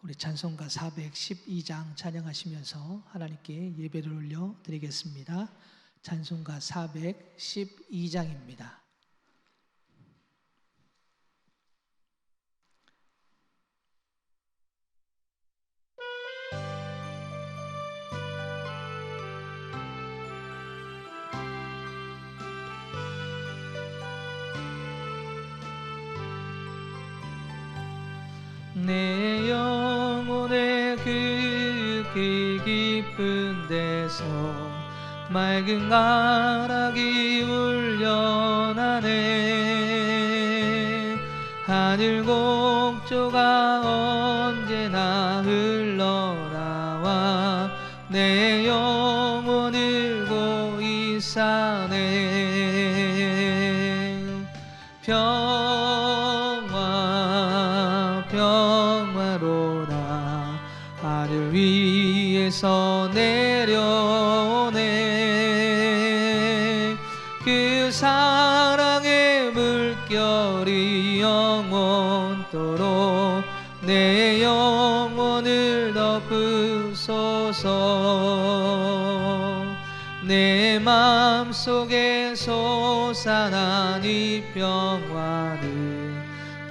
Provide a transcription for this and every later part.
우리 찬송가 412장 찬양하시면서 하나님께 예배를 올려 드리겠습니다. 찬송가 412장입니다. 내 영혼의 그 깊은 데서 맑은 가락이 울려나네. 하늘 곡조가 언제나 흘러나와 내 영혼을 고이 싸네. 평화로라 하늘 위에서 내려오네. 그 사랑의 물결이 영원토록 내 영혼을 덮으소서. 내 마음속에 솟아난 이 평화는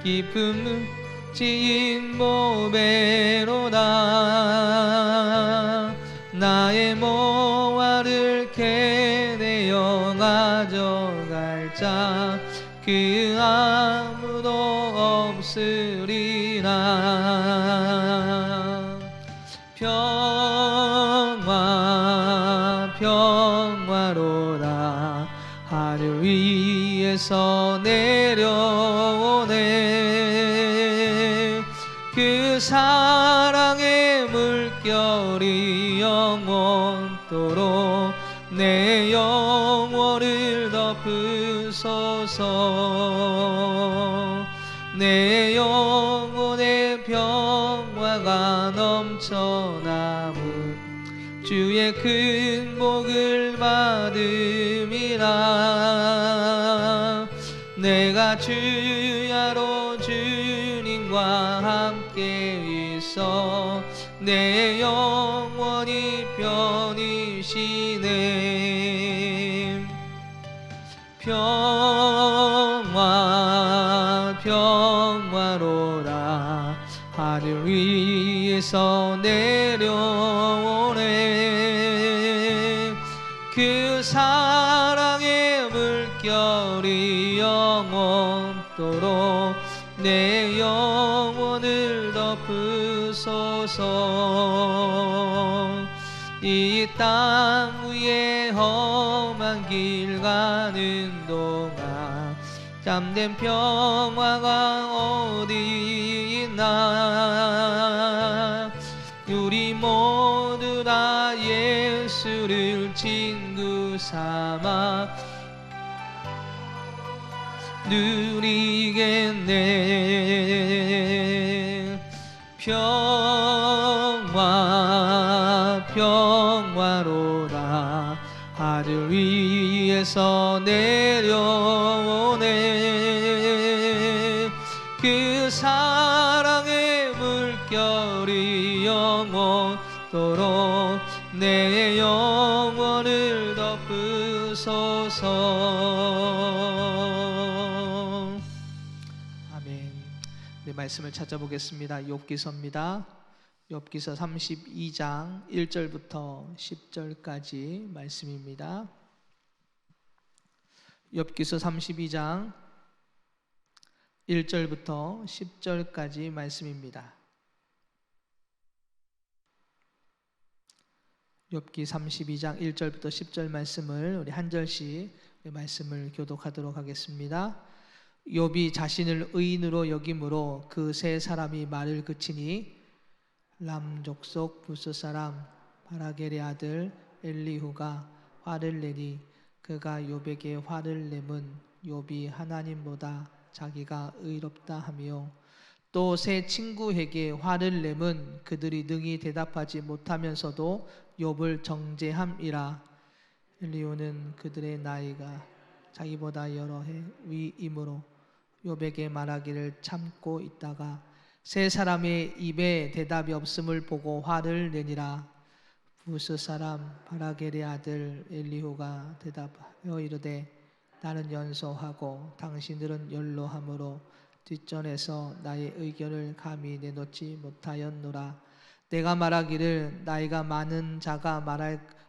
깊은 묵지인 보배로다. 나의 모아를 캐내어 가져갈 자 그 아무도 없으리라. 평화로라 하늘 위에서 내려오네. 그 사랑의 물결이 영원토록 내 영혼을 덮으소서. 내 영혼의 평화가 넘쳐나무 주의 큰 복을 받음이라. 내가 주야로 주님과 함께 있어 내 영원히 편이시네. 평화로라 하늘 위에서 내려오네. 그 사랑의 물결이 영원토록 내 영혼을 덮으소서. 이 땅 위에 험한 길 가는 동안 참된 평화가 어디 있나. 우리 모두 다 예수를 친구 삼아 누리겠네. 평화로라 하늘 위에서 내려오네. 그 사랑의 물결이 영원토록 내 영혼을 덮으소서. 아멘. 네, 말씀을 찾아보겠습니다. 욥기서입니다. 욥기서 32장 1절부터 10절까지 말씀입니다. 욥기서 32장 1절부터 10절까지 말씀입니다. 욥기 32장 1절부터 10절 말씀을 우리 한 절씩 말씀을 교독하도록 하겠습니다. 욥이 자신을 의인으로 여김으로 그 세 사람이 말을 그치니 람 족속 부스 사람 바라겔의 아들 엘리후가 화를 내니 그가 욥에게 화를 내면 욥이 하나님보다 자기가 의롭다 하며 또 세 친구에게 화를 내면 그들이 능히 대답하지 못하면서도 욥을 정죄함이라. 엘리후는 그들의 나이가 자기보다 여러 해 위이므로 욥에게 말하기를 참고 있다가 세 사람의 입에 대답이 없음을 보고 화를 내니라. 부스 사람 바라겔의 아들 엘리후가 대답하여 이르되 나는 연소하고 당신들은 연로함으로 뒷전에서 나의 의견을 감히 내놓지 못하였노라. 내가 말하기를 나이가 많은 자가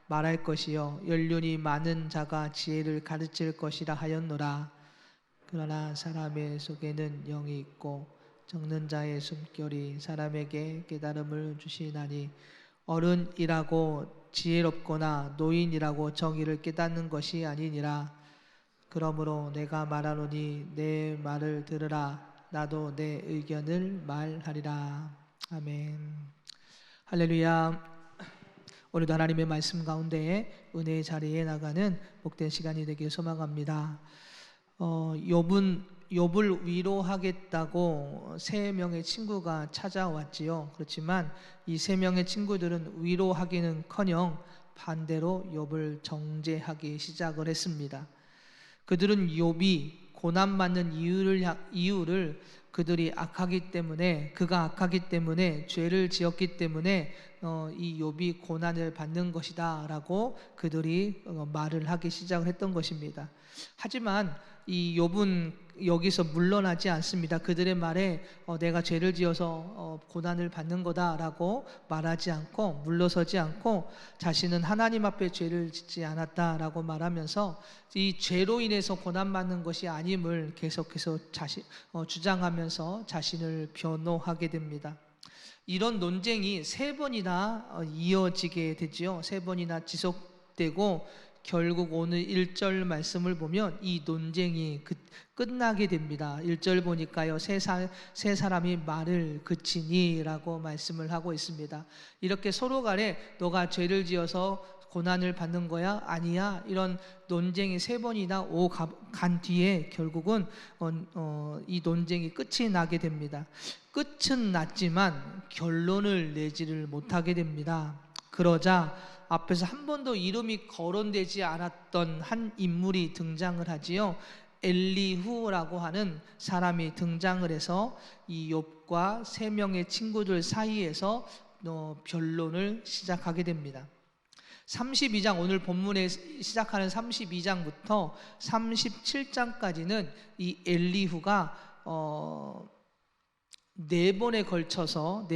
말할 것이요 연륜이 많은 자가 지혜를 가르칠 것이라 하였노라. 그러나 사람의 속에는 영이 있고 적는 자의 숨결이 사람에게 깨달음을 주시나니 어른이라고 지혜롭거나 노인이라고 정의를 깨닫는 것이 아니니라. 그러므로 내가 말하노니 내 말을 들으라. 나도 내 의견을 말하리라. 아멘. 할렐루야. 오늘도 하나님의 말씀 가운데 은혜의 자리에 나가는 복된 시간이 되길 소망합니다. 욥을 위로하겠다고 3명의 친구가 찾아왔지요. 그렇지만 이 3명의 친구들은 위로하기는커녕 반대로 욥을 정죄하기 시작을 했습니다. 그들은 욥이 고난받는 이유를 그들이 그가 악하기 때문에 죄를 지었기 때문에 이 욥이 고난을 받는 것이다 라고 그들이 말을 하기 시작을 했던 것입니다. 하지만 이 욥은 여기서 물러나지 않습니다. 그들의 말에 내가 죄를 지어서 고난을 받는 거다라고 말하지 않고 물러서지 않고 자신은 하나님 앞에 죄를 짓지 않았다라고 말하면서 이 죄로 인해서 고난받는 것이 아님을 계속해서 주장하면서 자신을 변호하게 됩니다. 이런 논쟁이 3번이나 이어지게 되지요. 3번이나 지속되고 결국 오늘 1절 말씀을 보면 이 논쟁이 끝나게 됩니다. 1절 보니까요, 세 사람이 말을 그치니 라고 말씀을 하고 있습니다. 이렇게 서로 간에 너가 죄를 지어서 고난을 받는 거야? 아니야? 이런 논쟁이 3번이나 간 뒤에 결국은 이 논쟁이 끝이 나게 됩니다. 끝은 났지만 결론을 내지를 못하게 됩니다. 그러자 앞에서 한 번도 이름이 거론되지 않았던 한 인물이 등장을 하지요. 엘리후라고 하는 사람이 등장을 해서 이 욥과 3명의 친구들 사이에서 변론을 시작하게 됩니다. 32장, 오늘 본문에 시작하는 32장부터 37장까지는 이 엘리후가 4번에 걸쳐서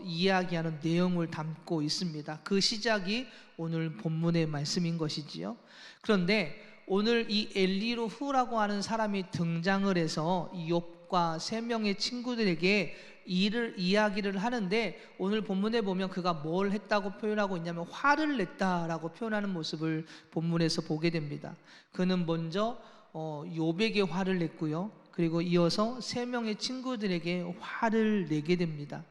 이야기하는 내용을 담고 있습니다. 그 시작이 오늘 본문의 말씀인 것이지요. 그런데 오늘 이 엘리후라고 하는 사람이 등장을 해서 욥과 3명의 친구들에게 이야기를 하는데 오늘 본문에 보면 그가 뭘 했다고 표현하고 있냐면 화를 냈다라고 표현하는 모습을 본문에서 보게 됩니다. 그는 먼저 욥에게 화를 냈고요. 그리고 이어서 3명의 친구들에게 화를 내게 됩니다.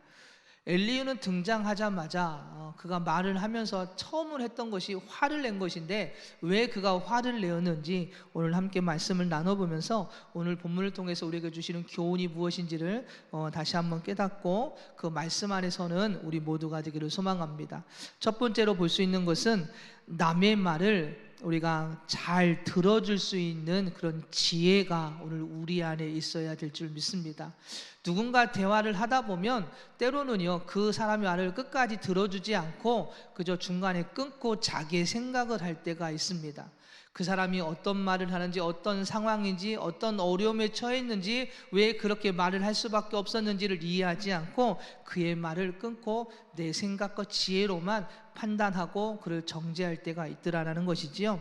엘리후는 등장하자마자 그가 말을 하면서 처음으로 했던 것이 화를 낸 것인데 왜 그가 화를 내었는지 오늘 함께 말씀을 나눠보면서 오늘 본문을 통해서 우리에게 주시는 교훈이 무엇인지를 다시 한번 깨닫고 그 말씀 안에서는 우리 모두가 되기를 소망합니다. 첫 번째로 볼 수 있는 것은 남의 말을 우리가 잘 들어줄 수 있는 그런 지혜가 오늘 우리 안에 있어야 될 줄 믿습니다. 누군가 대화를 하다 보면 때로는요, 그 사람의 말을 끝까지 들어주지 않고 그저 중간에 끊고 자기의 생각을 할 때가 있습니다. 그 사람이 어떤 말을 하는지, 어떤 상황인지, 어떤 어려움에 처했는지, 왜 그렇게 말을 할 수밖에 없었는지를 이해하지 않고 그의 말을 끊고 내 생각과 지혜로만 판단하고 그를 정죄할 때가 있더라라는 것이지요.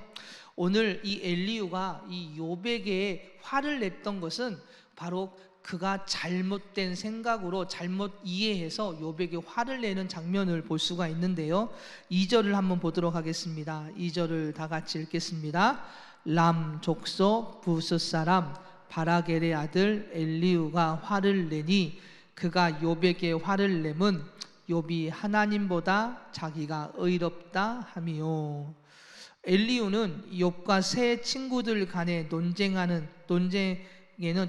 오늘 이 엘리후가 이 욥에게 화를 냈던 것은 바로 그가 잘못된 생각으로 잘못 이해해서 욥에게 화를 내는 장면을 볼 수가 있는데요. 2절을 한번 보도록 하겠습니다. 2절을 다 같이 읽겠습니다. 람 족속 부스 사람 바라겔의 아들 엘리후가 화를 내니 그가 욥에게 화를 내면 욥이 하나님보다 자기가 의롭다 함이요. 엘리후는 욥과 세 친구들 간의 논쟁에는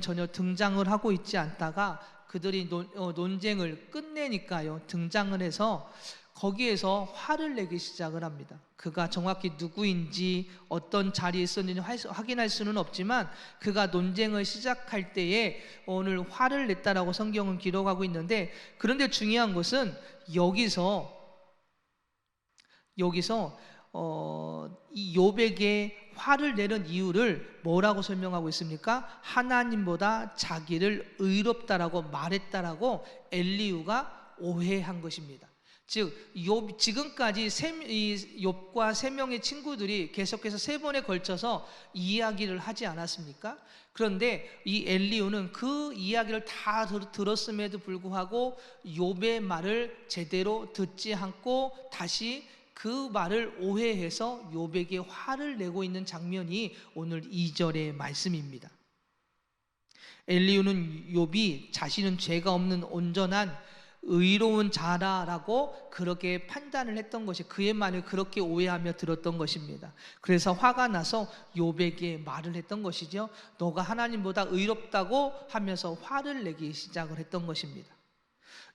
전혀 등장을 하고 있지 않다가 그들이 논쟁을 끝내니까요, 등장을 해서 거기에서 화를 내기 시작을 합니다. 그가 정확히 누구인지 어떤 자리에 있었는지 확인할 수는 없지만 그가 논쟁을 시작할 때에 오늘 화를 냈다라고 성경은 기록하고 있는데, 그런데 중요한 것은 여기서 이 욥에게 화를 내는 이유를 뭐라고 설명하고 있습니까? 하나님보다 자기를 의롭다라고 말했다라고 엘리후가 오해한 것입니다. 즉 지금까지 욥과 세 명의 친구들이 계속해서 세 번에 걸쳐서 이야기를 하지 않았습니까? 그런데 이 엘리후는 그 이야기를 다 들었음에도 불구하고 욥의 말을 제대로 듣지 않고 다시 그 말을 오해해서 욥에게 화를 내고 있는 장면이 오늘 2절의 말씀입니다. 엘리후는 욥이 자신은 죄가 없는 온전한 의로운 자라라고 그렇게 판단을 했던 것이, 그의 말을 그렇게 오해하며 들었던 것입니다. 그래서 화가 나서 욥에게 말을 했던 것이죠. 너가 하나님보다 의롭다고 하면서 화를 내기 시작을 했던 것입니다.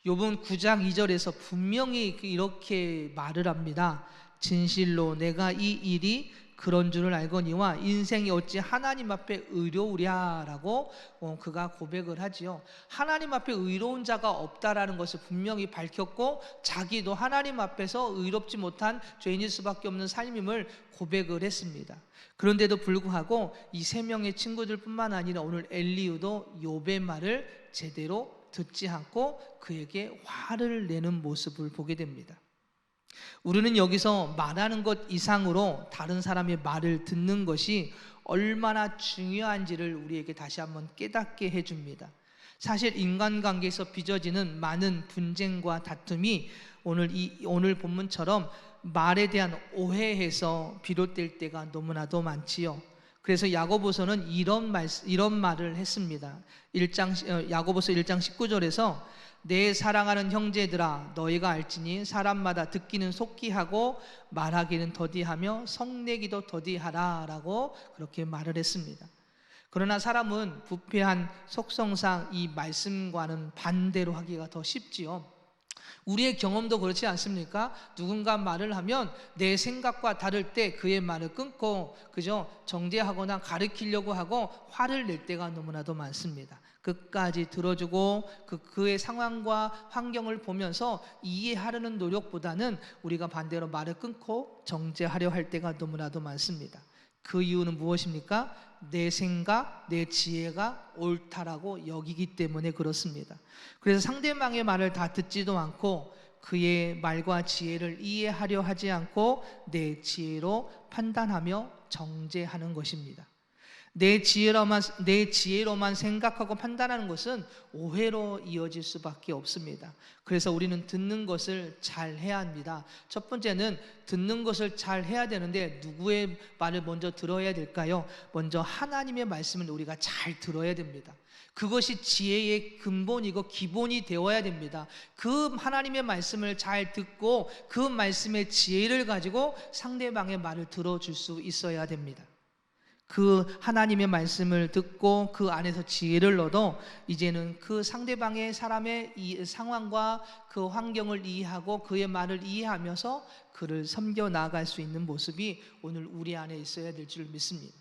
욥은 9장 2절에서 분명히 이렇게 말을 합니다. 진실로 내가 이 일이 그런 줄을 알거니와 인생이 어찌 하나님 앞에 의로우랴라고 그가 고백을 하지요. 하나님 앞에 의로운 자가 없다라는 것을 분명히 밝혔고 자기도 하나님 앞에서 의롭지 못한 죄인일 수밖에 없는 삶임을 고백을 했습니다. 그런데도 불구하고 이 세 명의 친구들뿐만 아니라 오늘 엘리후도 욥의 말을 제대로 듣지 않고 그에게 화를 내는 모습을 보게 됩니다. 우리는 여기서 말하는 것 이상으로 다른 사람의 말을 듣는 것이 얼마나 중요한지를 우리에게 다시 한번 깨닫게 해줍니다. 사실 인간관계에서 빚어지는 많은 분쟁과 다툼이 오늘 본문처럼 말에 대한 오해에서 비롯될 때가 너무나도 많지요. 그래서 야고보서는 이런 말을 했습니다. 야고보서 1장 19절에서 내 사랑하는 형제들아 너희가 알지니 사람마다 듣기는 속기하고 말하기는 더디하며 성내기도 더디하라 라고 그렇게 말을 했습니다. 그러나 사람은 부패한 속성상 이 말씀과는 반대로 하기가 더 쉽지요. 우리의 경험도 그렇지 않습니까? 누군가 말을 하면 내 생각과 다를 때 그의 말을 끊고 정죄하거나 가르치려고 하고 화를 낼 때가 너무나도 많습니다. 끝까지 들어주고 그의 상황과 환경을 보면서 이해하려는 노력보다는 우리가 반대로 말을 끊고 정죄하려 할 때가 너무나도 많습니다. 그 이유는 무엇입니까? 내 생각, 내 지혜가 옳다라고 여기기 때문에 그렇습니다. 그래서 상대방의 말을 다 듣지도 않고 그의 말과 지혜를 이해하려 하지 않고 내 지혜로 판단하며 정죄하는 것입니다. 내 지혜로만 생각하고 판단하는 것은 오해로 이어질 수밖에 없습니다. 그래서 우리는 듣는 것을 잘 해야 합니다. 첫 번째는 듣는 것을 잘 해야 되는데 누구의 말을 먼저 들어야 될까요? 먼저 하나님의 말씀을 우리가 잘 들어야 됩니다. 그것이 지혜의 근본이고 기본이 되어야 됩니다. 그 하나님의 말씀을 잘 듣고 그 말씀의 지혜를 가지고 상대방의 말을 들어줄 수 있어야 됩니다. 그 하나님의 말씀을 듣고 그 안에서 지혜를 얻어 이제는 그 상대방의 사람의 이 상황과 그 환경을 이해하고 그의 말을 이해하면서 그를 섬겨 나아갈 수 있는 모습이 오늘 우리 안에 있어야 될 줄 믿습니다.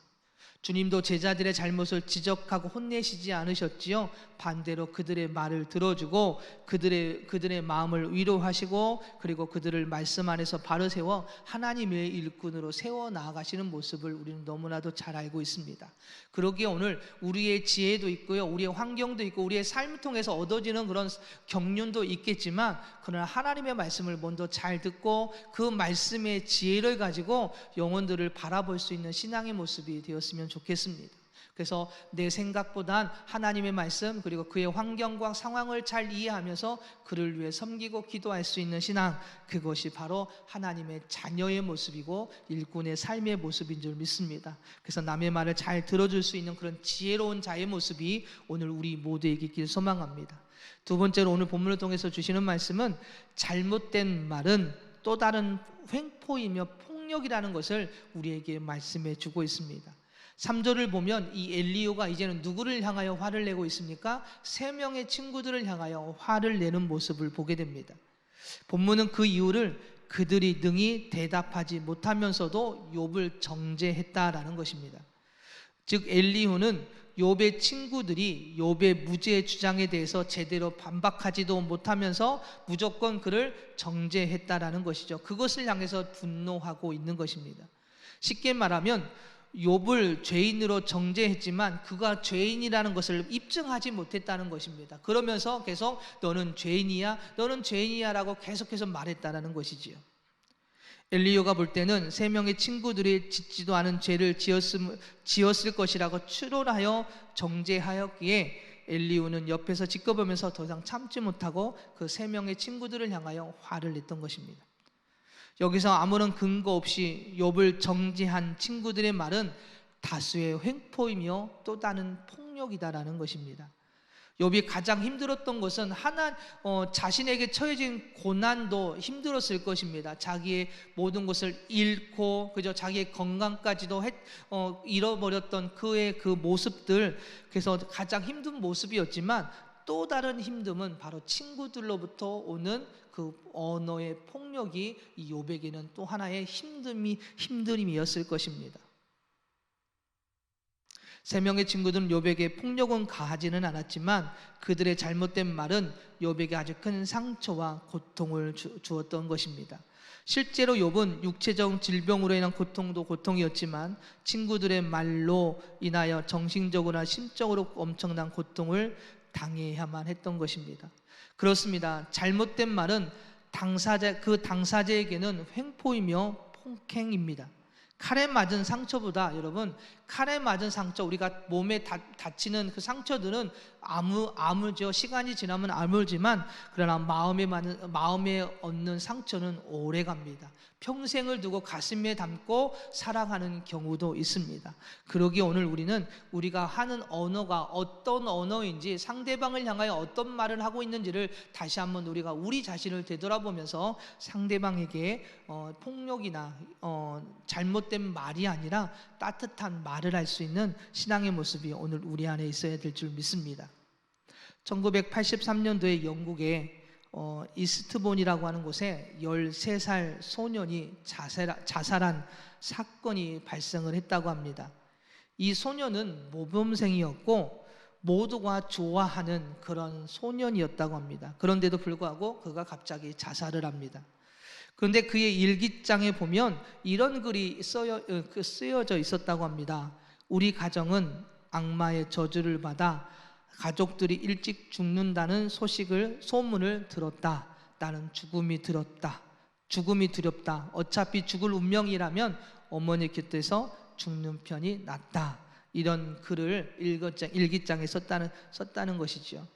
주님도 제자들의 잘못을 지적하고 혼내시지 않으셨지요. 반대로 그들의 말을 들어주고 그들의 마음을 위로하시고 그리고 그들을 말씀 안에서 바로 세워 하나님의 일꾼으로 세워 나아가시는 모습을 우리는 너무나도 잘 알고 있습니다. 그러기에 오늘 우리의 지혜도 있고요, 우리의 환경도 있고 우리의 삶을 통해서 얻어지는 그런 경륜도 있겠지만 그러나 하나님의 말씀을 먼저 잘 듣고 그 말씀의 지혜를 가지고 영혼들을 바라볼 수 있는 신앙의 모습이 되었으면 좋겠습니다. 그래서 내 생각보단 하나님의 말씀 그리고 그의 환경과 상황을 잘 이해하면서 그를 위해 섬기고 기도할 수 있는 신앙, 그것이 바로 하나님의 자녀의 모습이고 일꾼의 삶의 모습인 줄 믿습니다. 그래서 남의 말을 잘 들어줄 수 있는 그런 지혜로운 자의 모습이 오늘 우리 모두에게 있기를 소망합니다. 두 번째로 오늘 본문을 통해서 주시는 말씀은 잘못된 말은 또 다른 횡포이며 폭력이라는 것을 우리에게 말씀해 주고 있습니다. 3절을 보면 이 엘리야가 이제는 누구를 향하여 화를 내고 있습니까? 3명의 친구들을 향하여 화를 내는 모습을 보게 됩니다. 본문은 그 이유를 그들이 능히 대답하지 못하면서도 욥을 정죄했다라는 것입니다. 즉 엘리후는 욥의 친구들이 욥의 무죄 주장에 대해서 제대로 반박하지도 못하면서 무조건 그를 정죄했다라는 것이죠. 그것을 향해서 분노하고 있는 것입니다. 쉽게 말하면 욥을 죄인으로 정죄했지만 그가 죄인이라는 것을 입증하지 못했다는 것입니다. 그러면서 계속 너는 죄인이야, 너는 죄인이야라고 계속해서 말했다라는 것이지요. 엘리야가 볼 때는 3명의 친구들이 짓지도 않은 죄를 지었을 것이라고 추론하여 정죄하였기에 엘리야는 옆에서 지켜보면서 더 이상 참지 못하고 그 3명의 친구들을 향하여 화를 냈던 것입니다. 여기서 아무런 근거 없이 욥을 정죄한 친구들의 말은 다수의 횡포이며 또 다른 폭력이다라는 것입니다. 욥이 가장 힘들었던 것은 자신에게 처해진 고난도 힘들었을 것입니다. 자기의 모든 것을 잃고 그저 자기의 건강까지도 잃어버렸던 그의 그 모습들, 그래서 가장 힘든 모습이었지만 또 다른 힘듦은 바로 친구들로부터 오는 그 언어의 폭력이 이 욥에게는 또 하나의 힘듦이었을 것입니다. 3명의 친구들은 욥에게 폭력은 가하지는 않았지만 그들의 잘못된 말은 욥에게 아주 큰 상처와 고통을 주었던 것입니다. 실제로 욥은 육체적 질병으로 인한 고통도 고통이었지만 친구들의 말로 인하여 정신적으로나 심적으로 엄청난 고통을 당해야만 했던 것입니다. 그렇습니다. 잘못된 말은 그 당사자에게는 횡포이며 폭행입니다. 칼에 맞은 상처보다, 여러분, 칼에 맞은 상처, 우리가 몸에 다치는 그 상처들은 아물죠. 시간이 지나면 아물지만 그러나 마음에 얻는 상처는 오래 갑니다. 평생을 두고 가슴에 담고 살아가는 경우도 있습니다. 그러기에 오늘 우리가 하는 언어가 어떤 언어인지, 상대방을 향하여 어떤 말을 하고 있는지를 다시 한번 우리가 우리 자신을 되돌아보면서 상대방에게 폭력이나 잘못된 말이 아니라 따뜻한 말을 할 수 있는 신앙의 모습이 오늘 우리 안에 있어야 될 줄 믿습니다. 1983년도에 영국에 이스트본이라고 하는 곳에 13살 소년이 자살한 사건이 발생을 했다고 합니다. 이 소년은 모범생이었고 모두가 좋아하는 그런 소년이었다고 합니다. 그런데도 불구하고 그가 갑자기 자살을 합니다. 그런데 그의 일기장에 보면 이런 글이 쓰여져 있었다고 합니다. 우리 가정은 악마의 저주를 받아 가족들이 일찍 죽는다는 소문을 들었다. 나는 죽음이 두렵다. 어차피 죽을 운명이라면 어머니 곁에서 죽는 편이 낫다. 이런 글을 일기장에 썼다는 것이죠.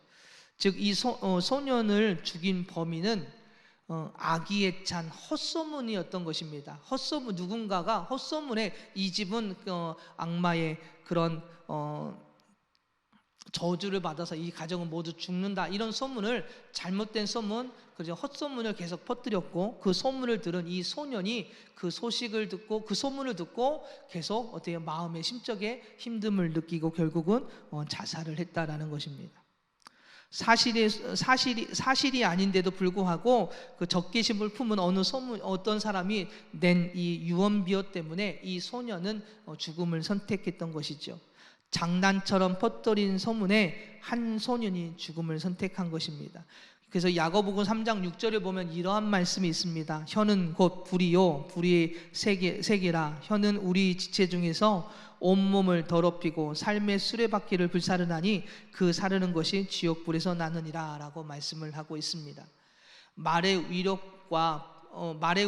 즉 이 소년을 죽인 범인은 악의에 찬 헛소문이었던 것입니다. 누군가가 헛소문에 이 집은 악마의 그런 저주를 받아서 이 가정은 모두 죽는다, 이런 소문을, 잘못된 소문, 그저 헛소문을 계속 퍼뜨렸고, 그 소문을 들은 이 소년이 그 소식을 듣고 그 소문을 듣고 계속 어떻게 마음의 심적에 힘듦을 느끼고 결국은 자살을 했다라는 것입니다. 사실이 아닌데도 불구하고 그 적개심을 품은 어떤 사람이 낸 이 유언비어 때문에 이 소년은 죽음을 선택했던 것이죠. 장난처럼 퍼뜨린 소문에 한 소년이 죽음을 선택한 것입니다. 그래서 야고보서 3장 6절에 보면 이러한 말씀이 있습니다. 혀는 곧 불이요 불의 세계라. 혀는 우리 지체 중에서 온몸을 더럽히고 삶의 수레바퀴를 불사르나니 그 사르는 것이 지옥불에서 나느니라 라고 말씀을 하고 있습니다. 말의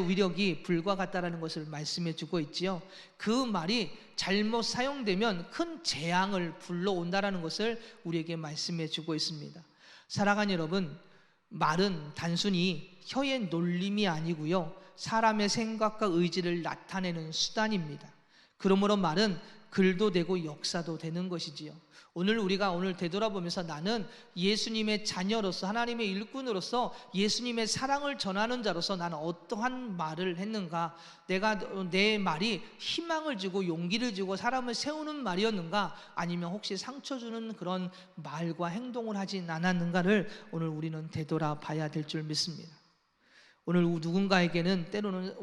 위력이 불과 같다라는 것을 말씀해 주고 있지요. 그 말이 잘못 사용되면 큰 재앙을 불러온다라는 것을 우리에게 말씀해 주고 있습니다. 사랑하는 여러분, 말은 단순히 혀의 놀림이 아니고요, 사람의 생각과 의지를 나타내는 수단입니다. 그러므로 말은 글도 되고 역사도 되는 것이지요. 우리가 오늘 되돌아보면서 나는 예수님의 자녀로서, 하나님의 일꾼으로서 예수님의 사랑을 전하는 자로서 나는 어떠한 말을 했는가, 내 말이 희망을 주고 용기를 주고 사람을 세우는 말이었는가, 아니면 혹시 상처 주는 그런 말과 행동을 하진 않았는가를 오늘 우리는 되돌아봐야 될 줄 믿습니다. 오늘 누군가에게는 때로는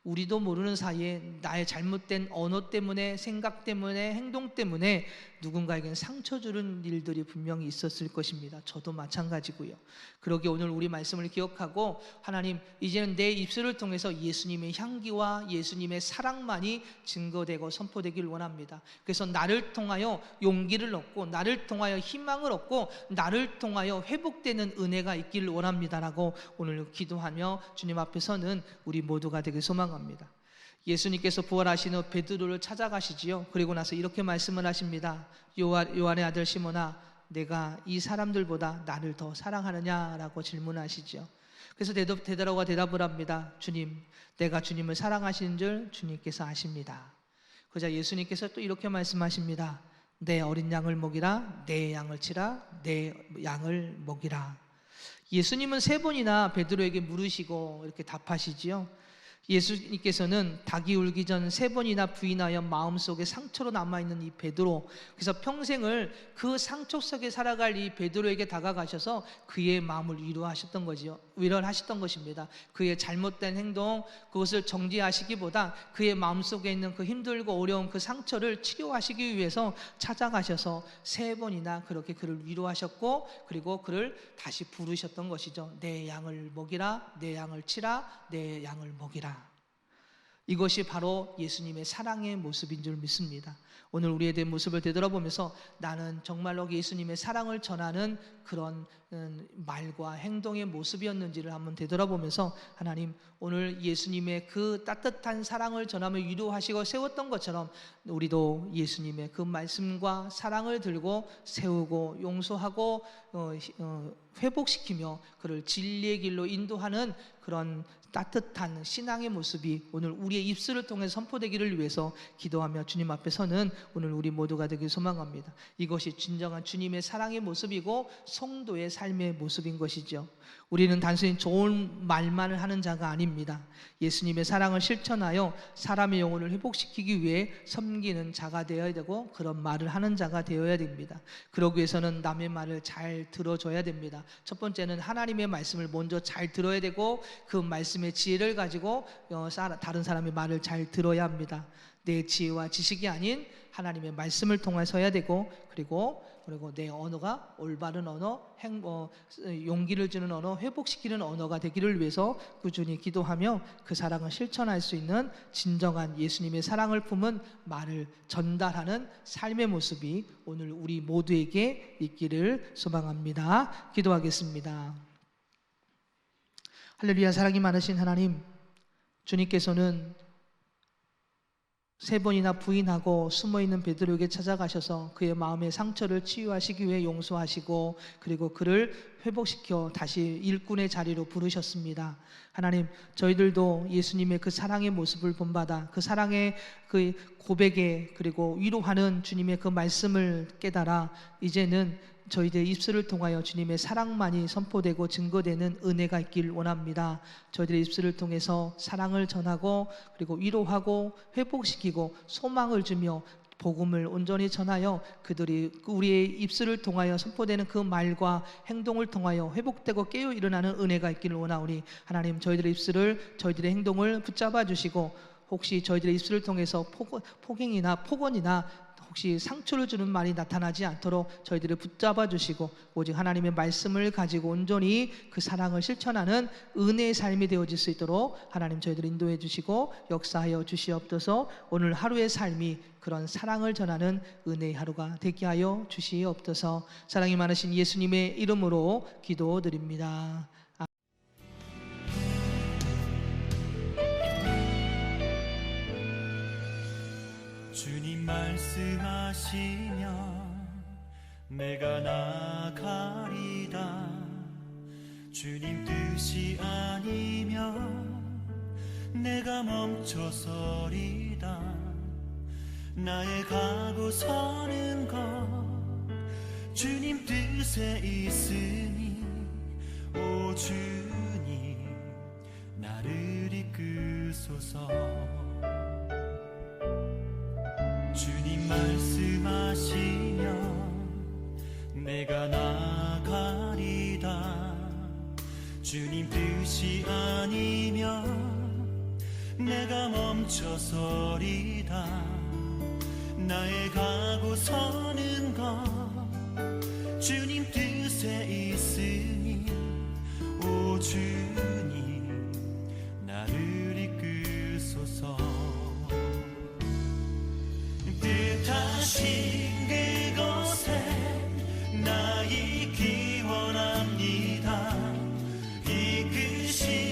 우리도 모르는 사이에 나의 잘못된 언어 때문에, 생각 때문에, 행동 때문에 누군가에게는 상처 주는 일들이 분명히 있었을 것입니다. 저도 마찬가지고요. 그러기에 오늘 우리 말씀을 기억하고, 하나님, 이제는 내 입술을 통해서 예수님의 향기와 예수님의 사랑만이 증거되고 선포되길 원합니다. 그래서 나를 통하여 용기를 얻고, 나를 통하여 희망을 얻고, 나를 통하여 회복되는 은혜가 있기를 원합니다라고 오늘 기도하며 주님 앞에서는 우리 모두가 되길 소망합니다. 예수님께서 부활하신 후 베드로를 찾아가시지요. 그리고 나서 이렇게 말씀을 하십니다. 요한의 아들 시몬아, 내가 이 사람들보다 나를 더 사랑하느냐라고 질문하시죠. 그래서 베드로가 대답을 합니다. 주님, 내가 주님을 사랑하시는 줄 주님께서 아십니다. 그러자 예수님께서 또 이렇게 말씀하십니다. 내 어린 양을 먹이라, 내 양을 치라, 내 양을 먹이라. 예수님은 3번이나 베드로에게 물으시고 이렇게 답하시지요. 예수님께서는 닭이 울기 전 3번이나 부인하여 마음속에 상처로 남아있는 이 베드로, 그래서 평생을 그 상처 속에 살아갈 이 베드로에게 다가가셔서 그의 마음을 위로하셨던 것입니다. 그의 잘못된 행동, 그것을 정지하시기보다 그의 마음속에 있는 그 힘들고 어려운 그 상처를 치료하시기 위해서 찾아가셔서 3번이나 그렇게 그를 위로하셨고, 그리고 그를 다시 부르셨던 것이죠. 내 양을 먹이라, 내 양을 치라, 내 양을 먹이라. 이것이 바로 예수님의 사랑의 모습인 줄 믿습니다. 오늘 우리에 대한 모습을 되돌아보면서 나는 정말로 예수님의 사랑을 전하는 그런 말과 행동의 모습이었는지를 한번 되돌아보면서, 하나님, 오늘 예수님의 그 따뜻한 사랑을 전하며 위로하시고 세웠던 것처럼 우리도 예수님의 그 말씀과 사랑을 들고 세우고 용서하고 회복시키며 그를 진리의 길로 인도하는 그런 따뜻한 신앙의 모습이 오늘 우리의 입술을 통해 선포되기를 위해서 기도하며 주님 앞에 서는 오늘 우리 모두가 되길 소망합니다. 이것이 진정한 주님의 사랑의 모습이고 성도의 삶의 모습인 것이죠. 우리는 단순히 좋은 말만을 하는 자가 아닙니다. 예수님의 사랑을 실천하여 사람의 영혼을 회복시키기 위해 섬기는 자가 되어야 되고, 그런 말을 하는 자가 되어야 됩니다. 그러기 위해서는 남의 말을 잘 들어줘야 됩니다. 첫 번째는 하나님의 말씀을 먼저 잘 들어야 되고, 그 말씀의 지혜를 가지고 다른 사람의 말을 잘 들어야 합니다. 내 지혜와 지식이 아닌 하나님의 말씀을 통해서 해야 되고, 그리고 내 언어가 올바른 언어, 용기를 주는 언어, 회복시키는 언어가 되기를 위해서 꾸준히 기도하며 그 사랑을 실천할 수 있는 진정한 예수님의 사랑을 품은 말을 전달하는 삶의 모습이 오늘 우리 모두에게 있기를 소망합니다. 기도하겠습니다. 할렐루야. 사랑이 많으신 하나님, 주님께서는 3번이나 부인하고 숨어있는 베드로에게 찾아가셔서 그의 마음의 상처를 치유하시기 위해 용서하시고, 그리고 그를 회복시켜 다시 일꾼의 자리로 부르셨습니다. 하나님, 저희들도 예수님의 그 사랑의 모습을 본받아 그 사랑의 그 고백에, 그리고 위로하는 주님의 그 말씀을 깨달아 이제는 저희들의 입술을 통하여 주님의 사랑만이 선포되고 증거되는 은혜가 있길 원합니다. 저희들의 입술을 통해서 사랑을 전하고, 그리고 위로하고 회복시키고 소망을 주며 복음을 온전히 전하여 그들이 우리의 입술을 통하여 선포되는 그 말과 행동을 통하여 회복되고 깨어 일어나는 은혜가 있기를 원하오니, 하나님, 저희들의 입술을, 저희들의 행동을 붙잡아 주시고, 혹시 저희들의 입술을 통해서 폭행이나 폭언이나 혹시 상처를 주는 말이 나타나지 않도록 저희들을 붙잡아 주시고, 오직 하나님의 말씀을 가지고 온전히 그 사랑을 실천하는 은혜의 삶이 되어질 수 있도록 하나님 저희들을 인도해 주시고 역사하여 주시옵소서. 오늘 하루의 삶이 그런 사랑을 전하는 은혜의 하루가 되게 하여 주시옵소서. 사랑이 많으신 예수님의 이름으로 기도드립니다. 주님 말씀하시면 내가 나가리다. 주님 뜻이 아니면 내가 멈춰서리다. 나의 가고 서는 것 주님 뜻에 있으니 오 주님 나를 이끄소서. 주님 말씀하시면 내가 나가리다. 주님 뜻이 아니면 내가 멈춰서리다. 나의 가고 서는 것 주님 뜻에 있으니 오 주님 나를 이끄소서. 뜻하신 그곳에 나 있기 원합니다. 이끄시는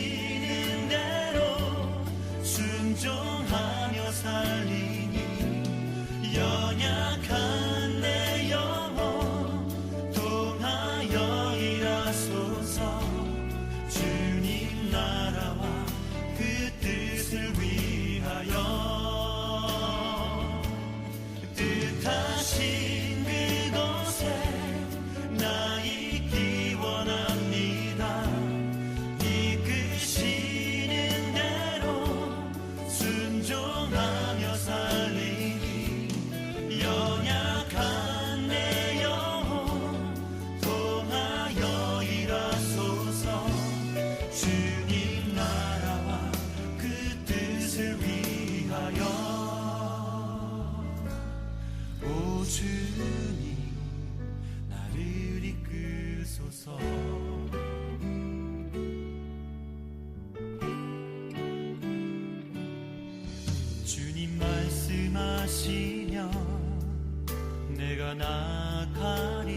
대로 순종하며 살리니 연약한 내 영혼 통하여 일하소서. 주님 나라와 그 뜻을 위하여 뜻하신 그곳에 나 있기 원합니다. 이끄시는 대로 순종하며 살리니 연약한 내 영혼 통하여 일하소서. 주님 나라와 그 뜻을 위하여 오 주님 나를 이끄소서. 주님 말씀하시면 내가 나가리.